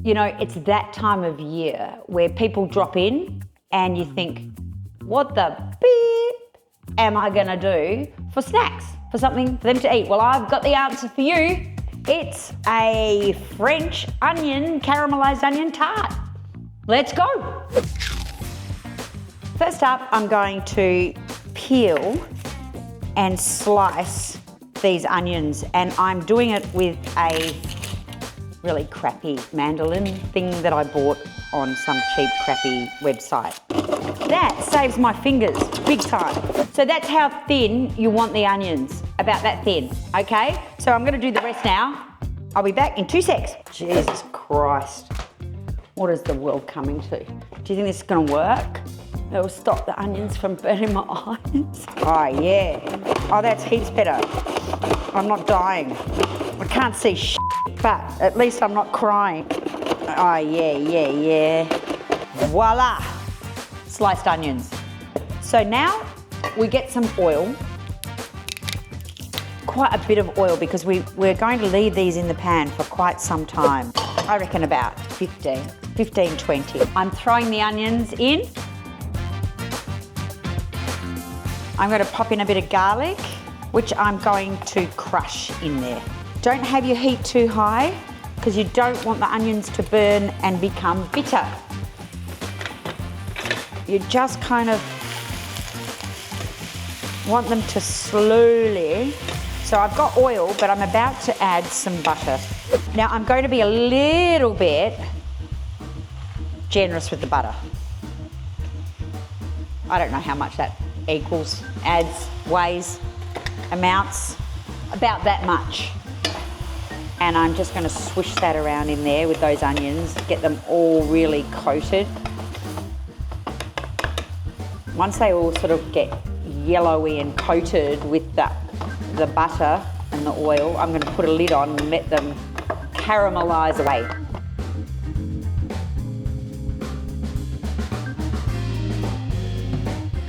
You know, it's that time of year where people drop in and you think, what the beep am I gonna do for snacks, for something for them to eat? Well, I've got the answer for you. It's a French onion, caramelised onion tart. Let's go. First up, I'm going to peel and slice these onions, and I'm doing it with a really crappy mandolin thing that I bought on some cheap, crappy website. That saves my fingers big time. So that's how thin you want the onions, about that thin, okay? So I'm gonna do the rest now. I'll be back in 2 secs. Jesus Christ. What is the world coming to? Do you think this is gonna work? It'll stop the onions from burning my eyes. Oh yeah. Oh, that's heaps better. I'm not dying. I can't see shit, but at least I'm not crying. Oh yeah. Voila. Sliced onions. So now we get some oil. Quite a bit of oil because we're going to leave these in the pan for quite some time. I reckon about 15, 20. I'm throwing the onions in. I'm going to pop in a bit of garlic, which I'm going to crush in there. Don't have your heat too high because you don't want the onions to burn and become bitter. You just kind of want them to slowly. So I've got oil, but I'm about to add some butter. Now I'm going to be a little bit generous with the butter. I don't know how much that equals, adds, weighs, amounts, about that much. And I'm just going to swish that around in there with those onions, get them all really coated. Once they all sort of get yellowy and coated with the butter and the oil, I'm going to put a lid on and let them caramelise away.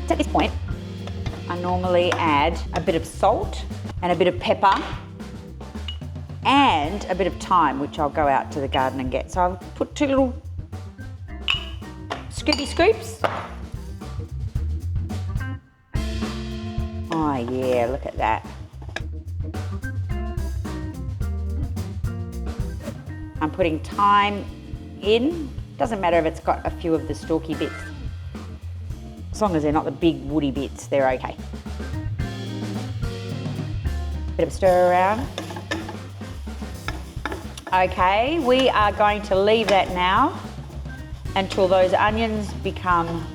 At this point, I normally add a bit of salt and a bit of pepper and a bit of thyme, which I'll go out to the garden and get. So I'll put 2 little scoopy scoops. Oh yeah, look at that. I'm putting thyme in. Doesn't matter if it's got a few of the stalky bits. As long as they're not the big woody bits, they're okay. Bit of stir around. Okay, we are going to leave that now until those onions become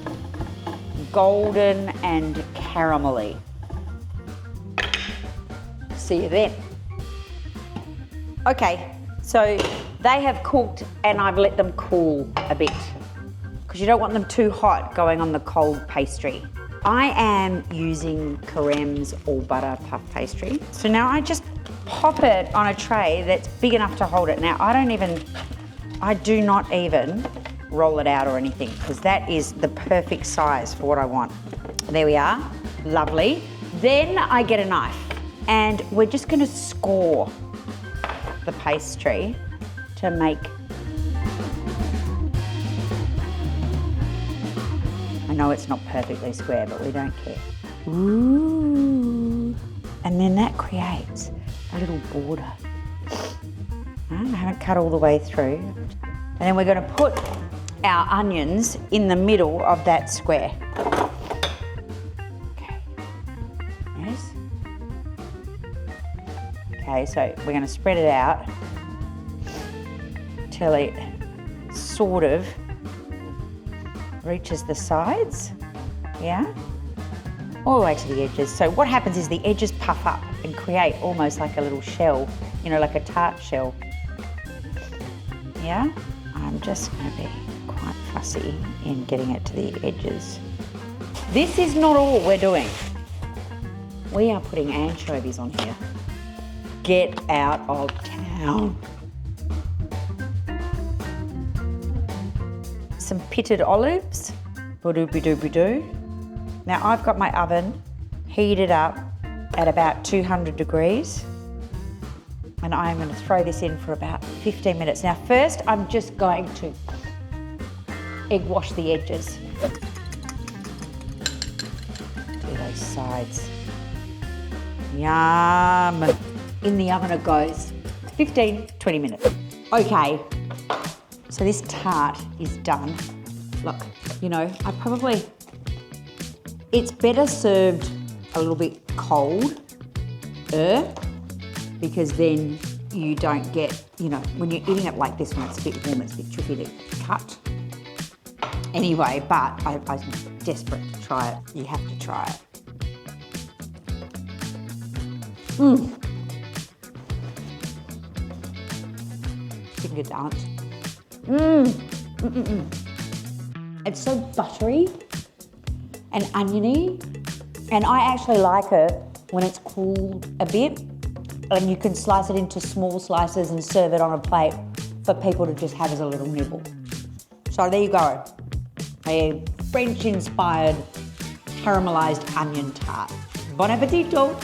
golden and caramelly. See you then. Okay, so they have cooked and I've let them cool a bit because you don't want them too hot going on the cold pastry. I am using Caramelised all butter puff pastry. So now I just pop it on a tray that's big enough to hold it. Now I do not even roll it out or anything because that is the perfect size for what I want. There we are, lovely. Then I get a knife and we're just gonna score the pastry to make, I know it's not perfectly square, but we don't care. Ooh. And then that creates a little border. I haven't cut all the way through. And then we're going to put our onions in the middle of that square. Okay. Yes. Okay, so we're going to spread it out till it sort of reaches the sides, yeah, all the way to the edges. So what happens is the edges puff up and create almost like a little shell, you know, like a tart shell. Yeah, I'm just going to be quite fussy in getting it to the edges. This is not all we're doing. We are putting anchovies on here. Get out of town. Some pitted olives, ba-doobie-doobie-doo. Now I've got my oven heated up at about 200 degrees. And I'm going to throw this in for about 15 minutes. Now first, I'm just going to egg wash the edges. Do those sides. Yum. In the oven it goes. 15, 20 minutes. Okay, so this tart is done. Look, you know, it's better served a little bit cold, because then you don't get, you know, when you're eating it like this when it's a bit warm, it's a bit tricky to cut. Anyway, but I'm desperate to try it. You have to try it. Finger dance. It's so buttery and oniony, and I actually like it when it's cooled a bit, and you can slice it into small slices and serve it on a plate for people to just have as a little nibble. So there you go, a French-inspired caramelised onion tart. Bon appetito!